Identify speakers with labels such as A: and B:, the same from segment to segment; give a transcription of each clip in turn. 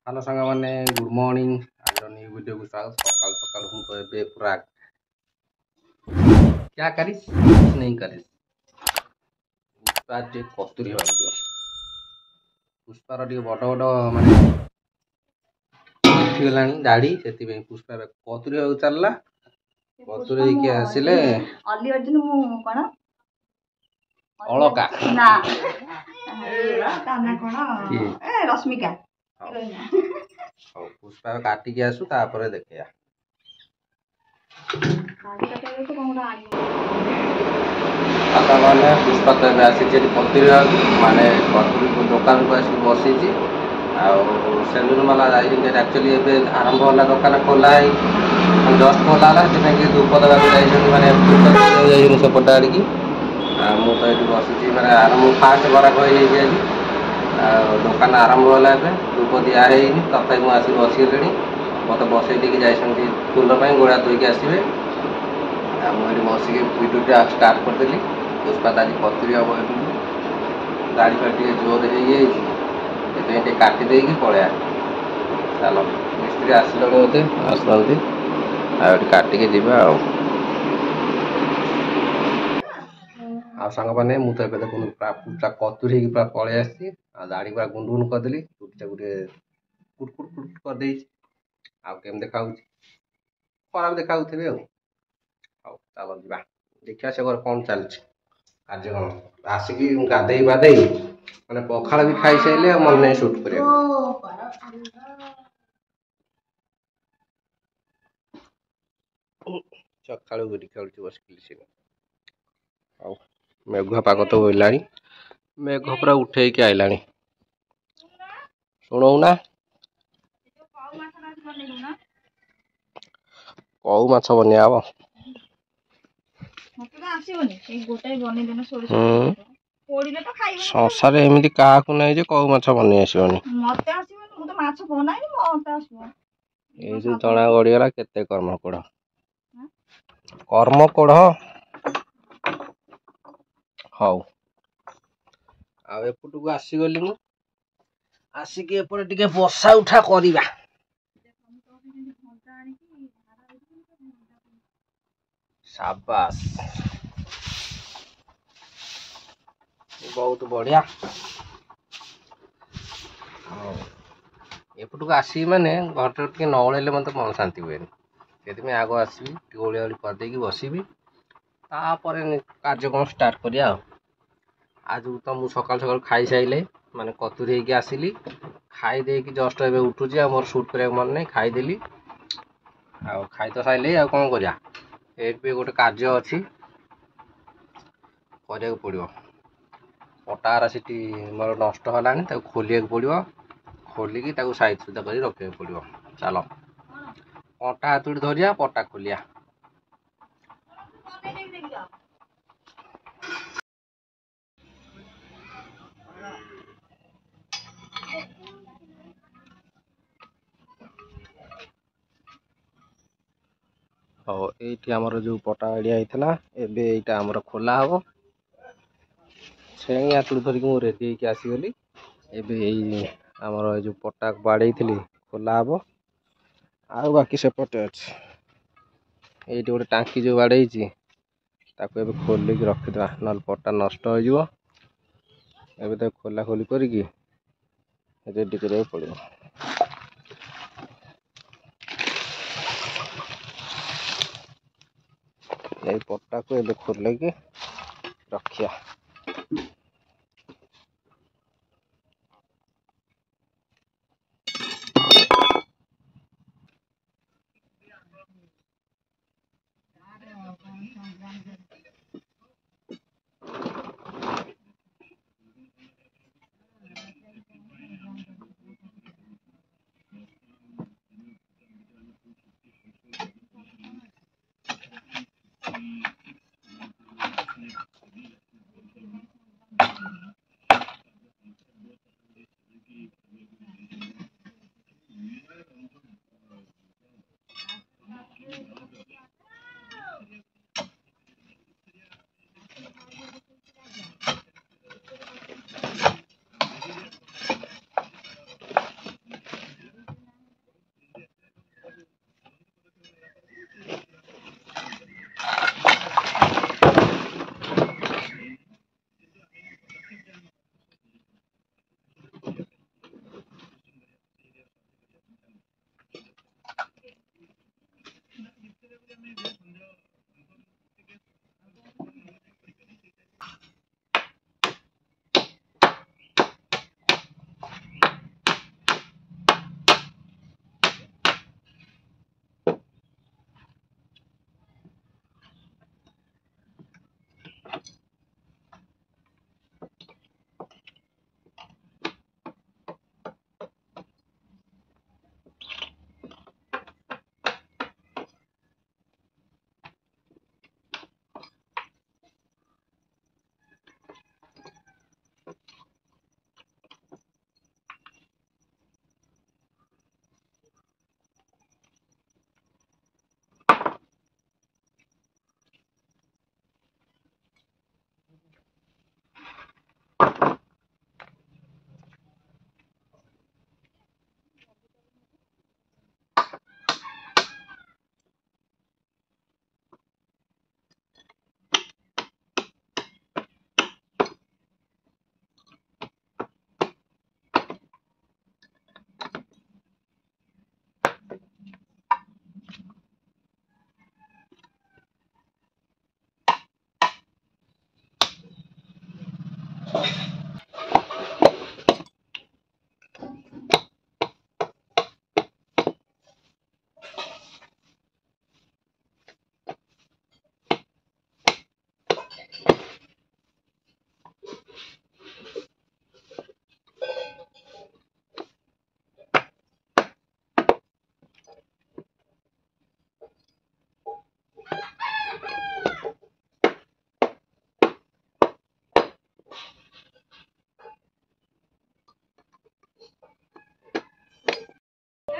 A: Hello साଙ୍ଗ ମାନେ good morning. आज new video को स्वागत। सकाल सकाल हूँ तो ए पूरा क्या करिस कुछ नहीं करिस। पुष्पा टे कस्तूरी हेबाक दियो। पुष्पार टे बड़ बड़ माने उठिगलानी दाढ़ी से पुष्पा कस्तूरी हेबाक चलला। कस्तूरी ହେଇକି ଆସିଲେ
B: ଅଲି ଅର୍ଜୁନ ମୁଁ କଣ
A: ଅଳକା
B: ନା ତା ନା କଣ ରଶ୍ମିକା।
A: ହଉ ପୁଷ୍ପା କାଟିକି ଆସୁ ତାପରେ ଦେଖିବା। पुष्पा तो आसी कतुरी माने कतुरी दुकान को आसिक बसी सेलून वाला एक्चुअली आरंभ है दुकान खोला जस्ट खोला है धूप देवा मैंने सेपट आड़ की मुझे ये बसी मैंने आरंभ फास्ट गराक हो दुकान आरंभ है धूप दिहै तथा मुझे बसगले मत बसई जाती फूल गोड़ा धोईक आसवे मुझे बसिक भिडियो स्टार्ट करदेली। पुष्पा दादी कतुरी हम दाढ़ी फाड़ी जोर हो काटी देकी पलैया चल मिस्त्री आसला बोधे आसना काटिके जीवा सांग मैंने मुझे देखो पूरा कतुरी पूरा पलि आसी दाढ़ी पूरा गुंड गुंड करदेली चुटा गोटे कुट कुट कुट करदे आम देखा खराब देखा चल जा देखा से कौन चलती कार्यक्रम आसिक गाधे बाधे मैंने पखाड़ भी खाई सारे मन नहीं सुट कर सका गुरी खेल बस मेघुआ पाग तो बोला मेघ पूरा उठे आईला शुणुना कौ माछ बनिया हम संसार एमती क्या नहीं कौ माछ बनी आसबनी ये जो तना गड़ीगला केते कर्म कोढ़ हौ आपुट को आसीगली मु आसिक एपटे टिके बसा उठा करिबा शाबाश बहुत बढ़िया। एपटू आस मैंने घर टे नौड़े मत मन शांति हुए से आग आसवि ओलिया ओली करदेकी बसबि तापर कार्यक्रम स्टार्ट करिया। आज तो मुझे सकाल सकाल खाई सारे माने कतुरी होगी आसिली खाई देकी जस्ट ए उठुची मोर सुट कर मन नहीं खाईदेली खाई तो सारे कौन करा ये गोटे कार्य अच्छी करने पड़ो पटारा सी मोर नष्ट है खोलिया पड़ो खोलिकी साइज सुधा कर रखा पड़ो चल कंटा हाथुड़ी धरिया पटा खोलिया। हाँ ये आमर जो पटा आड़िया होता एबे यहाँ आमर खोला हम छेई हाथुड़ी धरिक मुझे रेडी होगी आसगली एबे आमर जो पटा बाड़े थी खोला हम आ बाकी सेपटे अच्छे ये गोटे टांकी जो बाड़े खोलिक रखीद ना पटा नष्ट हो खोला खोली करी रेडी करा पड़ो। ये पटा को एबे खोलिक रखिया।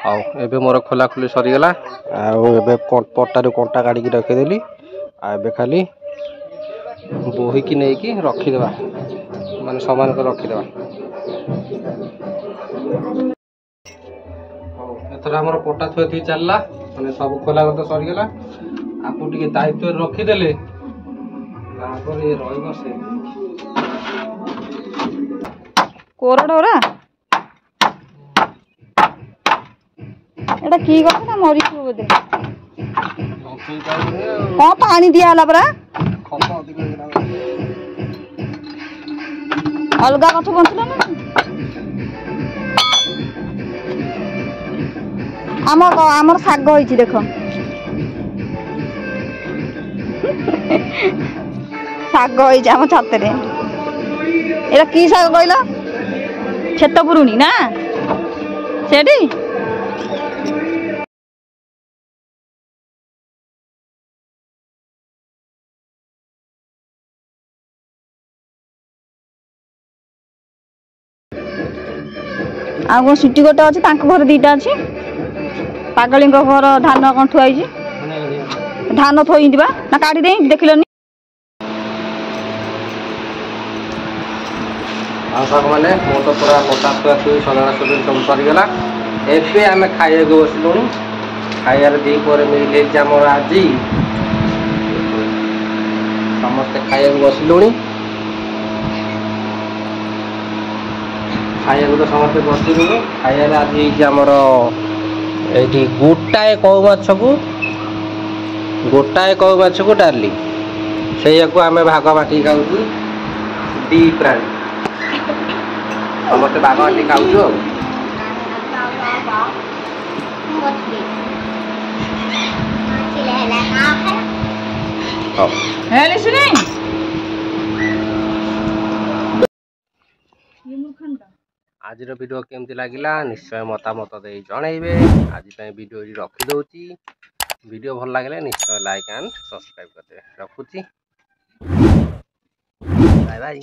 A: ହଉ ଏବେ ମୋର ଖୋଲାଖୋଲି ସରିଗଲା। ଆଉ ଏବେ ପଟାରୁ କଣ୍ଟା କାଢ଼ିକି ରଖିଦେଲି। ଆଉ ଏବେ ଖାଲି ବୋହିକି ନେଇକି ରଖିଦେବା, ମାନେ ସମାନ କରି ରଖିଦେବା। ହଉ ଏଥର ଆମର ପଟା ଥୁଆଥୁଇ ଚାଲିଲା, ମାନେ ସବୁ ଖୋଲା କଥା ସରିଗଲା। ଆକୁ ଟିକେ ଦାୟିତ୍ୱରେ ରଖିଦେଲେ ତାପରେ ରହିବ ସେ
B: କୋରଡରା ଏଟା କି ଗଛ ନା ମରିଯିବ ବୋଧେ। କଣ ପାଣି ଦିଆ ହେଲା ପରା? ଅଲଗା ଗଛ ବଞ୍ଚିଲା ନା? ଆମର ଶାଗ ହେଇଛି ଦେଖ। ଶାଗ ହେଇଛି ଆମ ଛାତରେ। ଏଟା କି ଶାଗ କହିଲ? ଛେତ ପୁରୁଣି ନା ସେଠି? ଆଉ କଣ ସିଟି ଗୋଟେ ଅଛି, ତାଙ୍କ ଘର ଦିଟା ଅଛି। ପାଗଳିଙ୍କ ଘର ଧାନ କଣ ଥୁଆ ହେଇଛି, ଧାନ ଥୋଇନ୍ତି ବା ନା କାଢି ଦେଇ ଦେଖିଲନି।
A: ଆଉ ସାଙ୍ଗମାନେ ମୋର ତ ପୁରା ପଟା ଥୁଆଥୁଇ ସଜଡ଼ା ସଜଡ଼ି ସବୁ ସରିଗଲା। ଏବେ ଆମେ ଖାଇବାକୁ ବସିଲୁଣି। ଖାଇବାରେ ଦ୍ୱିପହରେ ମିଲ୍ ହେଇଛି ଆମର ଆଜି। ସମସ୍ତେ ଖାଇବାକୁ ବସିଲୁଣି। ଖାଇବାକୁ ତ ସମସ୍ତେ ବସିଲୁଣି। ଖାଇବାରେ ଆଜି ହେଇଛି ଆମର ଏଇଠି ଗୋଟାଏ କଉ ମାଛକୁ ଡାଲି। ସେଇଆକୁ ଆମେ ଭାଗ ବାଟିକି ଖାଉଛୁ, ଦି ପ୍ରାଣୀ ସମସ୍ତେ ଭାଗ ବାଟିକି ଖାଉଛୁ ଆଉ। ଆଜିର ଭିଡ଼ିଓ କେମିତି ଲାଗିଲା ନିଶ୍ଚୟ ମତାମତ ଦେଇ ଜଣେଇବେ। ଆଜି ପାଇଁ ଭିଡ଼ିଓ ଏଠି ରଖିଦେଉଛି। ଭିଡ଼ିଓ ଭଲ ଲାଗିଲେ ନିଶ୍ଚୟ ଲାଇକ୍ ଆଣ୍ଡ ସବସ୍କ୍ରାଇବ୍ କରିଦେବେ। ରଖୁଛି, ବାଏ ବାଇ।